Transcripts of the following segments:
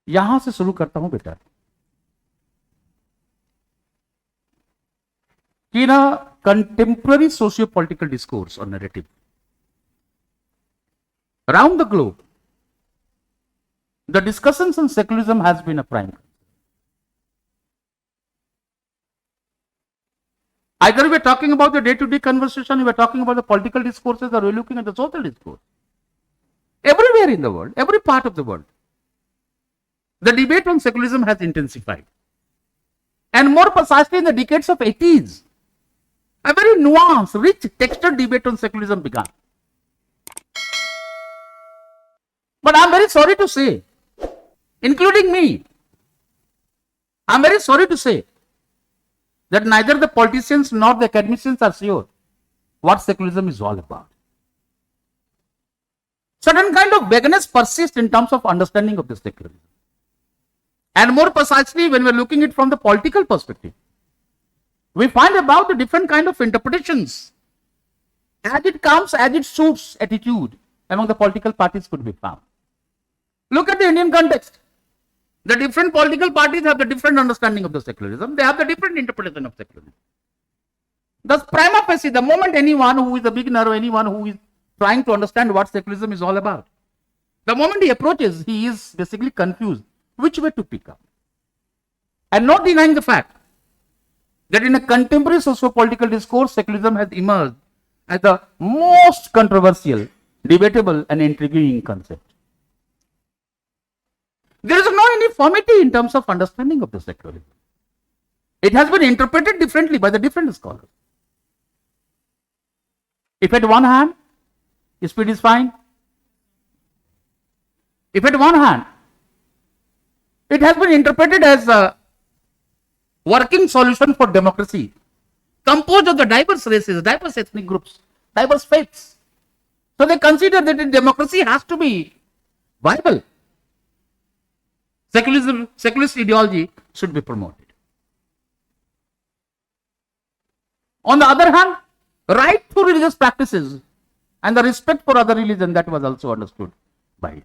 यहां से शुरू करता हूं बेटा कि ना contemporary socio-political discourse or narrative around the globe, the discussions on secularism has been a prime. Either we're talking about the day-to-day conversation, we're talking about the political discourses, or we're looking at the social discourse. Everywhere in the world, every part of the world, the debate on secularism has intensified. And more precisely in the decades of 80s, a very nuanced, rich, textured debate on secularism began. But I'm very sorry to say, including me, I'm very sorry to say that neither the politicians nor the academicians are sure what secularism is all about. Certain kind of vagueness persists in terms of understanding of the secularism. And more precisely, when we're looking at it from the political perspective, we find about the different kind of interpretations as it comes, as it suits attitude among the political parties could be found. Look at the Indian context. The different political parties have the different understanding of the secularism. They have the different interpretation of secularism. Thus, prima facie, the moment anyone who is a beginner or anyone who is trying to understand what secularism is all about, the moment he approaches, he is basically confused which way to pick up. And not denying the fact that in a contemporary socio-political discourse, secularism has emerged as the most controversial, debatable, and intriguing concept. There is no uniformity in terms of understanding of the secularism. It has been interpreted differently by the different scholars. If at one hand, speed is fine. If at one hand, it has been interpreted as a working solution for democracy, composed of the diverse races, diverse ethnic groups, diverse faiths. So they consider that democracy has to be viable. Secularist ideology should be promoted. On the other hand, right to religious practices and the respect for other religion, that was also understood by it.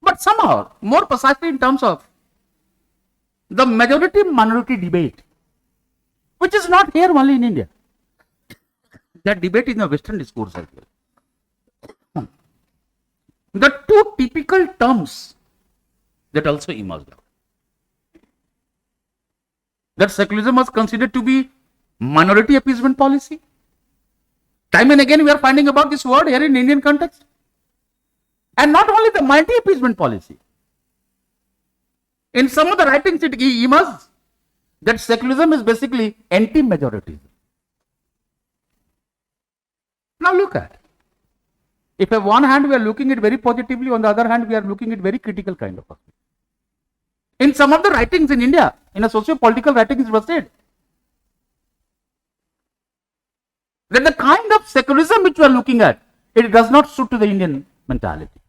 But somehow, more precisely in terms of the majority-minority debate, which is not here only in India. That debate is in the Western discourse as well. The two typical terms that also emerged out. That secularism was considered to be minority appeasement policy. Time and again we are finding about this word here in Indian context. And not only the minority appeasement policy. In some of the writings it emerges that secularism is basically anti-majoritism. Now look at. If on one hand we are looking at very positively, on the other hand we are looking at very critical kind of perspective. In some of the writings in India, in a socio-political writings, it was said that the kind of secularism which we are looking at, it does not suit to the Indian mentality.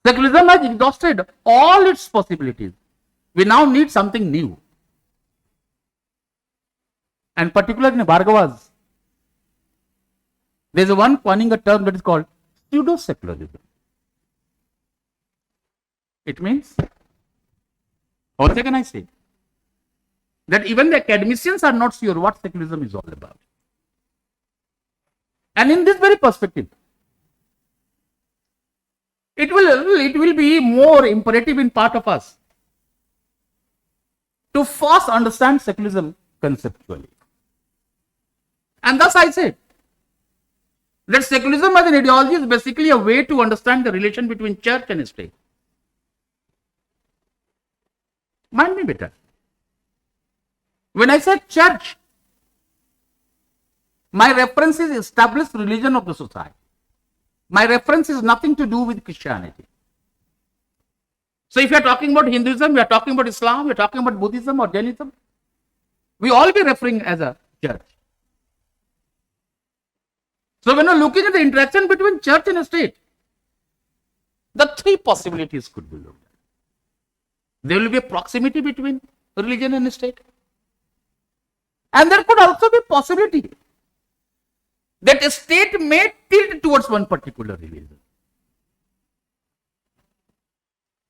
Secularism has exhausted all its possibilities. We now need something new. And particularly in Bhargava's, there is one coining a term that is called pseudo-secularism. It means, what can I say? That even the academicians are not sure what secularism is all about. And in this very perspective, it will be more imperative in part of us to first understand secularism conceptually. And thus I said that secularism as an ideology is basically a way to understand the relation between church and state. Mind me better. When I say church, my reference is established religion of the society. My reference is nothing to do with Christianity. So if you are talking about Hinduism, we are talking about Islam, we are talking about Buddhism or Jainism, we all be referring as a church. So when we are looking at the interaction between church and state, the three possibilities could be looked at. There will be a proximity between religion and state. And there could also be possibility that a state may tilt towards one particular religion,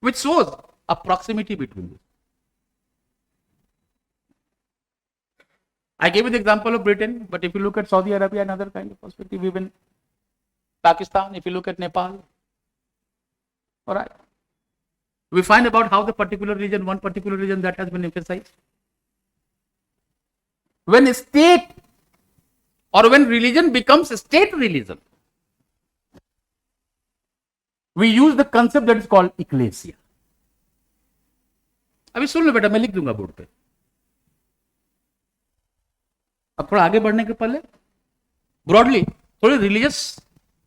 which shows a proximity between them. I gave you the example of Britain, but if you look at Saudi Arabia, another kind of perspective, even Pakistan, if you look at Nepal, all right, we find about how the particular region, one particular region that has been emphasized. When a state or when religion becomes a state religion, we use the concept that is called ecclesia. अभी सुन लो बेटा, मैं लिख दूंगा board पे. अब थोड़ा आगे बढ़ने के पहले ब्रॉडली थोड़ी रिलीजियस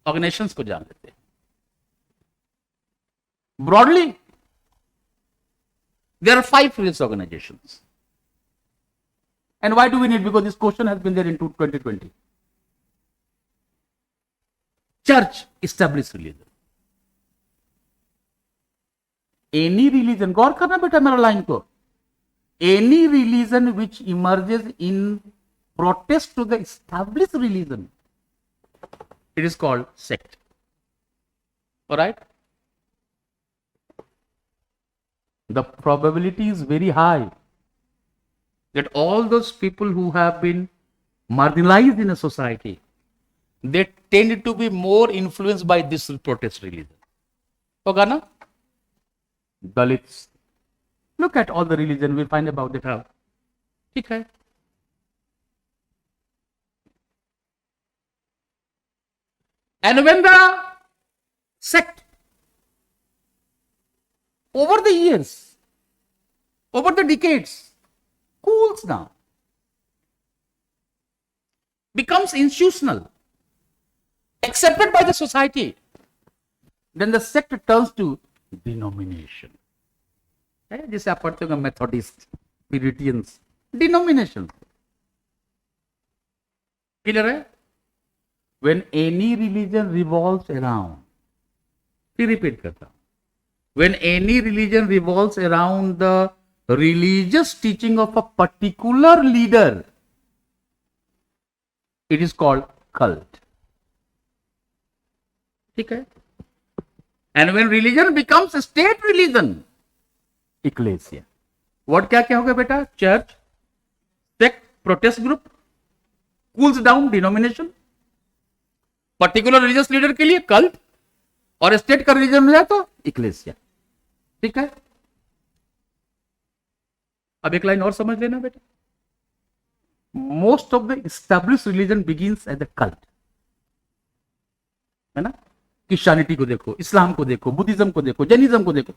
ऑर्गेनाइजेशंस को जान लेते हैं. Broadly there are 5 religious organizations. And why do we need? Because this question has been there in 2020. Church established religion. Any religion, गौर करना बेटा मेरा लाइन को. Any religion which emerges in protest to the established religion, it is called sect. All right? The probability is very high that all those people who have been marginalized in a society, they tend to be more influenced by this protest religion. होगा ना? Dalits. Look at all the religion we find about it how. ठीक है. And when the sect over the years, over the decades, cools down, becomes institutional, accepted by the society, then the sect turns to denomination. जिसे आप पढ़ते हो Methodist, प्यूरिटियंस, denomination. Clear है? When any religion revolves around, फिर repeat करता हूं, when any religion revolves around the religious teaching of a particular leader, it is called cult. ठीक है? And when religion becomes a state religion, ecclesia. What क्या क्या होगा बेटा? Church, sect, protest group, cools down, denomination, particular religious leader के लिए cult, और state का रिलीजन हो जाए तो इक्लेसिया. ठीक है? अब एक लाइन और समझ लेना बेटा. Most of the established religion begins as a cult. है ना? क्रिश्चियनिटी को देखो, इस्लाम को देखो, बुद्धिज्म को देखो, जैनिज्म को देखो,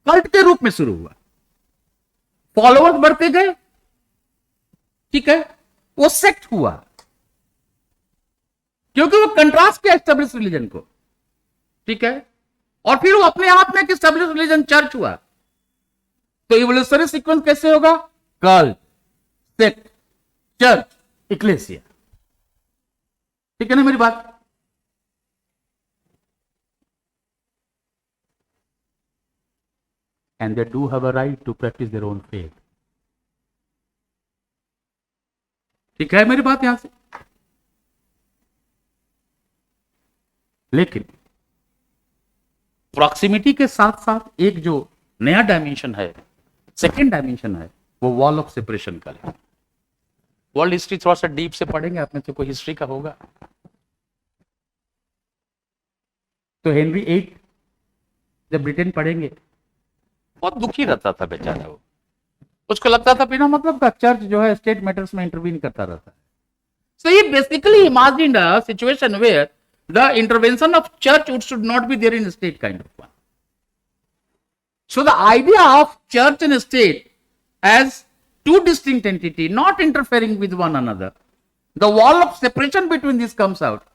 कल्ट के रूप में शुरू हुआ. फॉलोअर्स बढ़ते गए. ठीक है? वो सेक्ट हुआ क्योंकि वो कंट्रास्ट किया एस्टैब्लिश्ड रिलीजन को. ठीक है? और फिर वो अपने आप में एक एस्टैब्लिश्ड रिलीजन चर्च हुआ. तो इवोल्यूशनरी सीक्वेंस कैसे होगा? Cult, sect, church, ecclesia. ठीक है ना मेरी बात? And they do have a right to practice their own faith. ठीक है मेरी बात यहां से? लेकिन प्रॉक्सिमिटी के साथ साथ एक जो नया डायमेंशन है, सेकेंड डायमेंशन है, वो वॉल ऑफ सेपरेशन का है. वर्ल्ड हिस्ट्री थोड़ा सा डीप से पढ़ेंगे, आप में से कोई हिस्ट्री का होगा तो हेनरी 8 जब ब्रिटेन पढ़ेंगे, बहुत दुखी रहता था बेचारा. वो उसको लगता था बिना मतलब का चर्च जो है स्टेट मैटर्स में इंटरवीन करता रहता है. So he basically imagined a situation where the intervention of church should not be there in a state kind of one. So the idea of church and state as two distinct entities, not interfering with one another, the wall of separation between these comes out.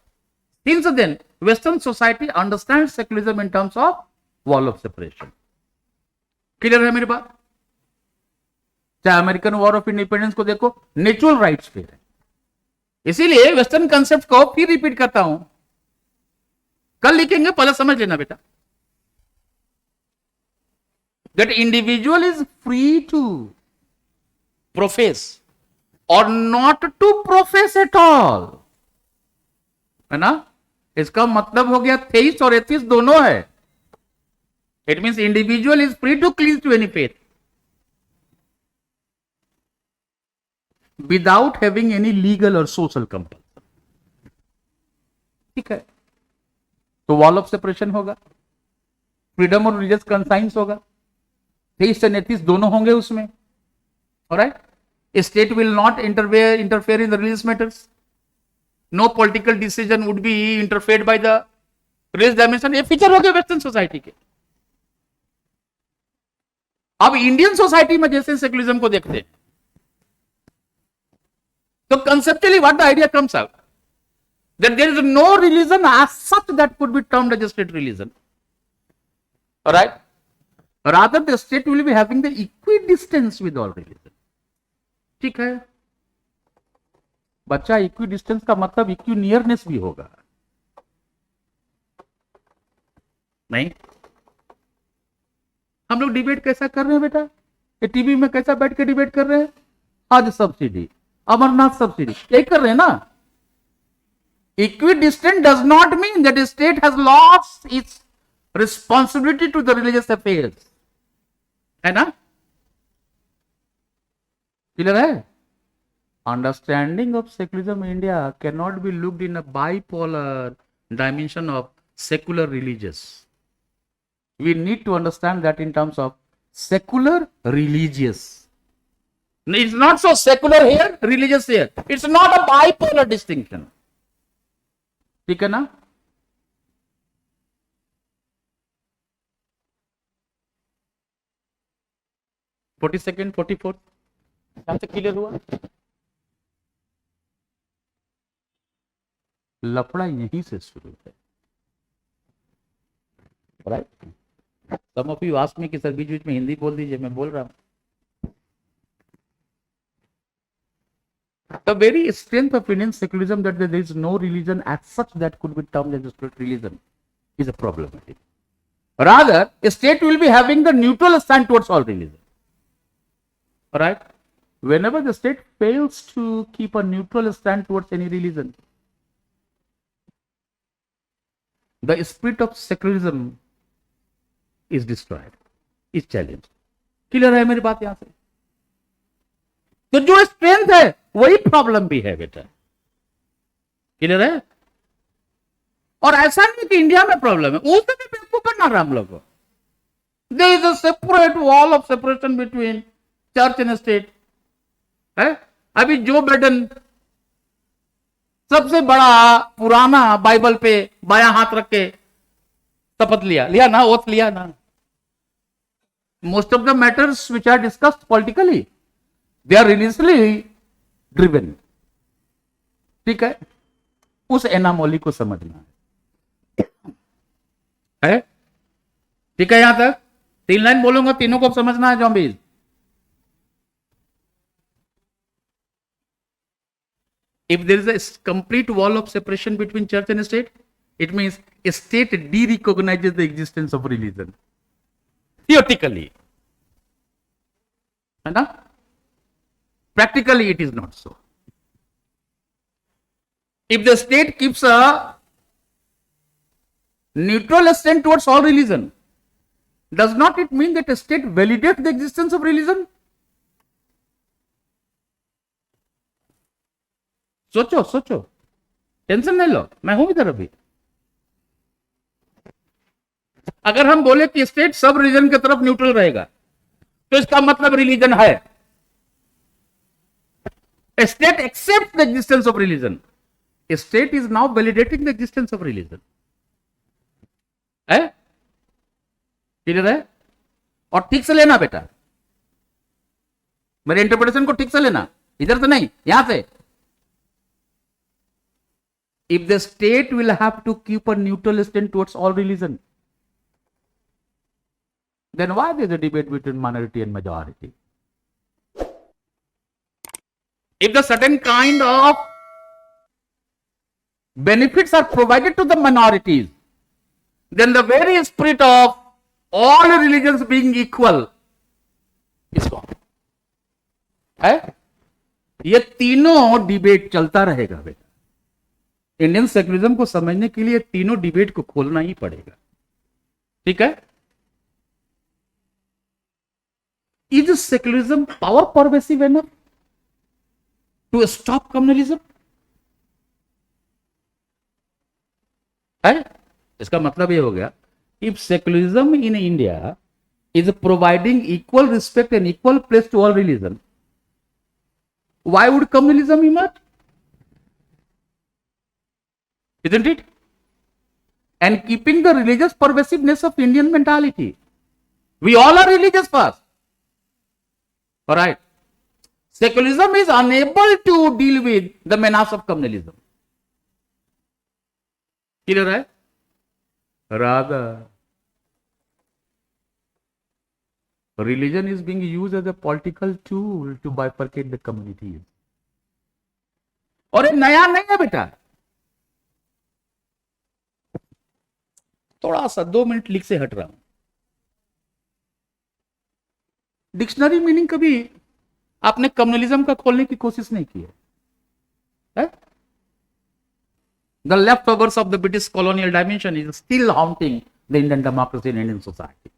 Since then, Western society understands secularism in terms of wall of separation. Clear है मेरी बात? चाहे American war of independence को देखो, natural rights पे है. इसीलिए western concept को फिर रिपीट करता हूं, कल लिखेंगे, पहले समझ लेना बेटा. That individual is free to profess or not to profess at all. है ना? इसका मतलब हो गया थेइस्ट और एथिस्ट दोनों है. It means individual is free to cleave to any faith without having any legal और सोशल कंपल्सन. ठीक है. तो वॉल ऑफ सेपरेशन होगा, फ्रीडम और रिलीजियस कंसाइंस होगा, थेइस्ट एंड एथिस्ट दोनों होंगे उसमें. Alright. State will not interfere in the religious matters. No political decision would be interfered by the religious dimension. ये फीचर हो गए वेस्टर्न सोसाइटी के. अब इंडियन सोसाइटी में जैसे सेकुलरिज्म को देखते हैं, तो conceptually what the idea comes out that there is no religion as such that could be termed as a state religion. All right. Rather, the state will be having the equidistance with all religion. ठीक है. बच्चा, equi distance का मतलब equi nearness भी होगा. नहीं, हम लोग डिबेट कैसा कर रहे हैं बेटा? ये टीवी में कैसा बैठ के डिबेट कर रहे हैं? आज सब्सिडी, अमरनाथ सब्सिडी, यही कर रहे हैं ना. Equidistance does not mean that state has lost its responsibility to the religious affairs. है ना? क्लियर है? Understanding of secularism in India cannot be looked in a bipolar dimension of secular religious. We need to understand that in terms of secular religious. It's not so secular here, religious here. It's not a bipolar distinction. ठीक है ना? $42, $44 यहां से clear हुआ. लफड़ा यहीं से शुरू है. Right. Some of you ask me कि सर बीच बीच में हिंदी बोल दीजिए, मैं बोल रहा हूं. The very strength of Indian secularism that there is no religion as such that could be termed as a state religion is a problematic. Rather, a state will be having the neutral stand towards all religion. All right. Whenever the state fails to keep a neutral stand towards any religion, the spirit of secularism is destroyed, is challenged. Clear है मेरी बात? यहां से तो जो strength है वही problem भी है बेटा. क्लियर है? और ऐसा नहीं कि इंडिया में प्रॉब्लम है, उसमें भी बेवकूफ करना रहा हम लोग को. There is a separate wall of separation between church and state. है अभी जो बाइडेन सबसे बड़ा पुराना बाइबल पे बायां हाथ रख के शपथ लिया ना, ओथ लिया ना. Most of the matters which are discussed politically they are religiously driven. ठीक है. उस एनामोली को समझना है. ठीक है. यहां तक 3 लाइन बोलूंगा, तीनों को समझना है. Zombies, if there is a complete wall of separation between church and state, it means a state de-recognizes the existence of religion. Theoretically. है ना? Practically it is not so. If the state keeps a neutral stand towards all religion, does not it mean that a state validates the existence of religion? सोचो सोचो, tension नहीं लो, मैं हूं इधर अभी. अगर हम बोले कि स्टेट सब रिलीजन की तरफ न्यूट्रल रहेगा, तो इसका मतलब रिलीजन है. State except the existence of religion. State is now validating the existence of religion. है? क्लियर है? और ठीक से लेना बेटा, मेरे इंटरप्रिटेशन को ठीक से लेना, इधर से नहीं, यहां से. If the state will have to keep a neutral stand towards all religion, then why there is a debate between minority and majority? If the certain kind of benefits are provided to the minorities, then the very spirit of all religions being equal is gone. है? ये तीनों debate चलता रहेगा बेटा. Indian secularism को समझने के लिए तीनों डिबेट को खोलना ही पड़ेगा, ठीक है। Is secularism power pervasive enough to stop communalism? है, इसका मतलब ये हो गया, if secularism in India is providing equal respect and equal place to all religion, why would communalism emerge? Isn't it? And keeping the religious pervasiveness of Indian mentality, we all are religious first, all right. Secularism is unable to deal with the menace of communalism. Clear hai? Rather, religion is being used as a political tool to bifurcate the communities. और ये नया नहीं है बेटा, थोड़ा सा 2 minute लिख से हट रहा हूं। डिक्शनरी मीनिंग कभी आपने कम्युनलिज्म का खोलने की कोशिश नहीं की है? The leftovers of the British colonial dimension is still haunting the Indian democracy and Indian society.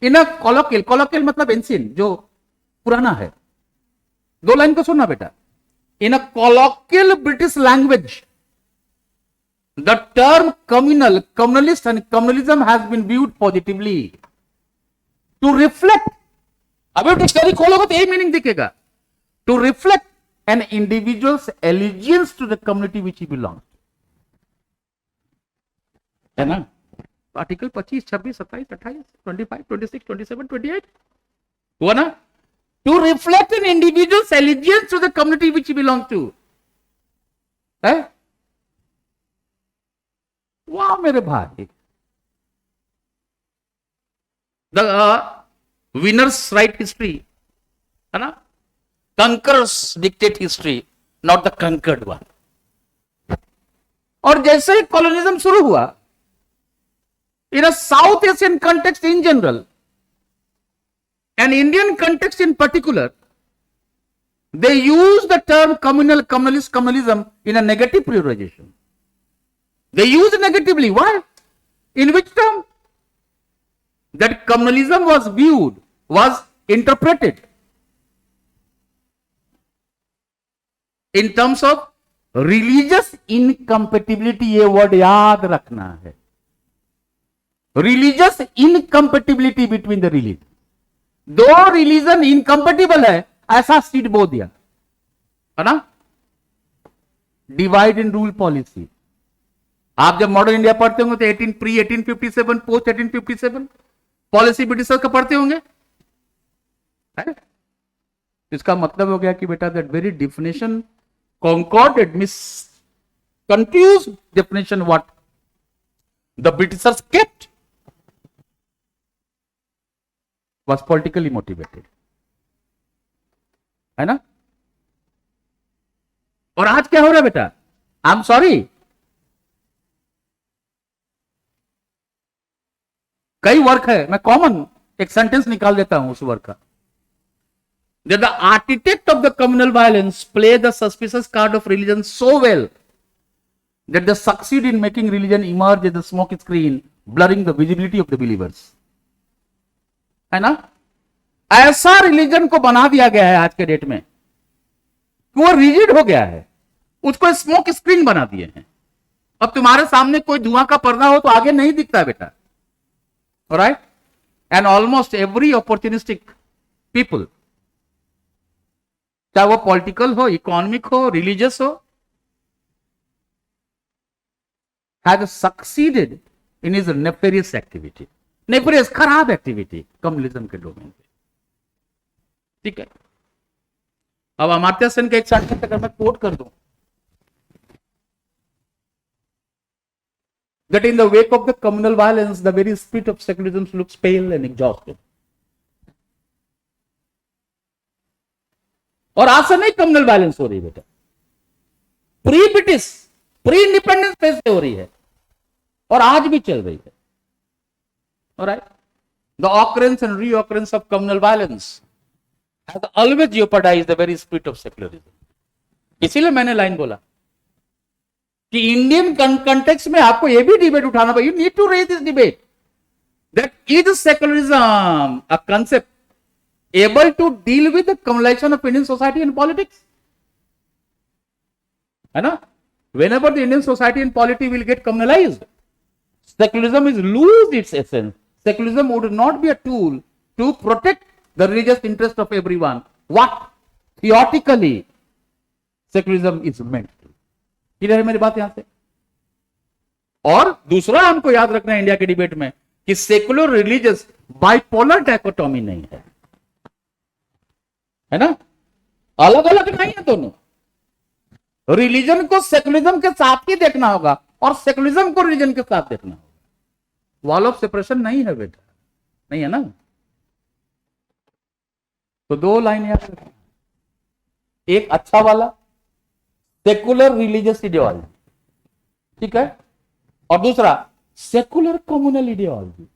इन कॉलोकियल, कॉलोकियल मतलब एंशिएंट, जो पुराना है। 2 लाइन को सुनना बेटा। In a colloquial British language, the term communal, communalist and communalism has been viewed positively to reflect, अभी dictionary खोलोगे तो यही मीनिंग दिखेगा, to reflect an individuals allegiance to the community which he belongs, है ना। आर्टिकल 25, 26, 27, 28, 25, 26, 27, 28 हुआ ना, to reflect an individuals allegiance to the community which he belongs to, है। वाह मेरे भाई, द विनर्स राइट हिस्ट्री, है ना, conquerors dictate history, not the conquered one. और जैसे ही कॉलोनिज्म शुरू हुआ, in a South Asian context in general, an Indian context in particular, they use the term communal, communalist, communalism in a negative prioritization. They use negatively. Why? In which term? That communalism was viewed, was interpreted in terms of religious incompatibility. ये word याद रखना है, religious incompatibility between the religion. 2 religion incompatible है, ऐसा seat बो दिया, है ना। डिवाइड एंड रूल पॉलिसी, आप जब मॉडर्न इंडिया पढ़ते होंगे तो 1857 पोस्ट 1857 पॉलिसी ब्रिटिशर्स का पढ़ते होंगे, है? इसका मतलब हो गया कि बेटा that very definition concocted miss confuse definition what the Britishers kept was politically motivated, है ना। और आज क्या हो रहा है बेटा, आई एम सॉरी, कई वर्क है, मैं कॉमन एक सेंटेंस निकाल देता हूं उस वर्क का। The architect of the communal violence play the suspicious card of religion so well that they succeed in making religion emerge as the smoke screen blurring the visibility of the believers, है ना। ऐसा religion को बना दिया गया है आज के डेट में, वो रिजिड हो गया है, उसको स्मोक स्क्रीन बना दिए हैं। अब तुम्हारे सामने कोई धुआं का पर्दा हो तो आगे नहीं दिखता है बेटा, right. And almost every opportunistic people, चाहे वो पॉलिटिकल हो, इकोनॉमिक हो, रिलीजियस हो, has succeeded in his nefarious activity, nefarious खराब एक्टिविटी कम्युनलिज्म के डोमेन पे, ठीक है। अब अमर्त्य सेन का एक सेंटेंस अगर मैं कोट कर दूं, that in the wake of the communal violence the very spirit of secularism looks pale and exhausted. और आज से नहीं कम्युनल वायलेंस हो रही बेटा, pre British, pre independence phase से हो रही है और आज भी चल रही है, alright. The occurrence and reoccurrence of communal violence has always jeopardized the very spirit of secularism. इसीलिए मैंने लाइन बोला कि इंडियन कंटेक्स्ट में आपको यह भी डिबेट उठाना पड़ेगा. You need to raise this debate that is secularism a concept able to deal with the communalization of Indian society and politics. है ना? Whenever the Indian society and polity will get communalized, secularism is lose its essence. Secularism would not be a tool to protect the religious interest of everyone. What theoretically secularism is meant to. Clear है मेरी बात यहां से? और दूसरा हमको याद रखना है इंडिया के डिबेट में कि सेकुलर रिलीजियस बाइपोलर डायकोटोमी नहीं है ना? अलग अलग नहीं है दोनों. रिलीजन को सेकुलरिज्म के साथ ही देखना होगा और सेकुलरिज्म को रिलीजन के साथ देखना होगा. वॉल ऑफ सेपरेशन नहीं है बेटा, नहीं है ना? तो दो लाइन याद रखना. एक अच्छा वाला सेकुलर रिलीजियस इडियोलॉजी, ठीक है, और दूसरा सेकुलर कम्युनल इडियोलॉजी.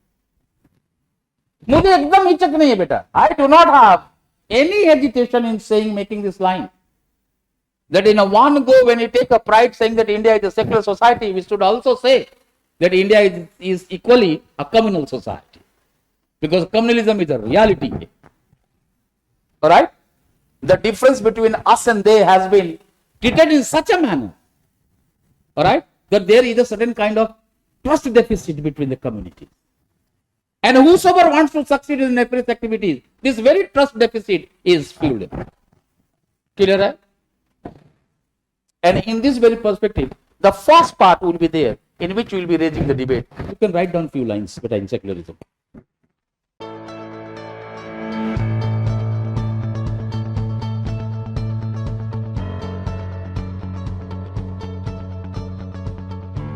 मुझे एकदम हिचक नहीं है बेटा. I do not have any hesitation in saying, making this line, that in a one go, when you take a pride saying that India is a secular society, we should also say that India is equally a communal society, because communalism is a reality. All right, the difference between us and they has been treated in such a manner, all right, that there is a certain kind of trust deficit between the communities. And whosoever wants to succeed in nefarious activities, this very trust deficit is filled. Clear, right? And in this very perspective, the first part will be there, in which we will be raising the debate. You can write down few lines behind secularism.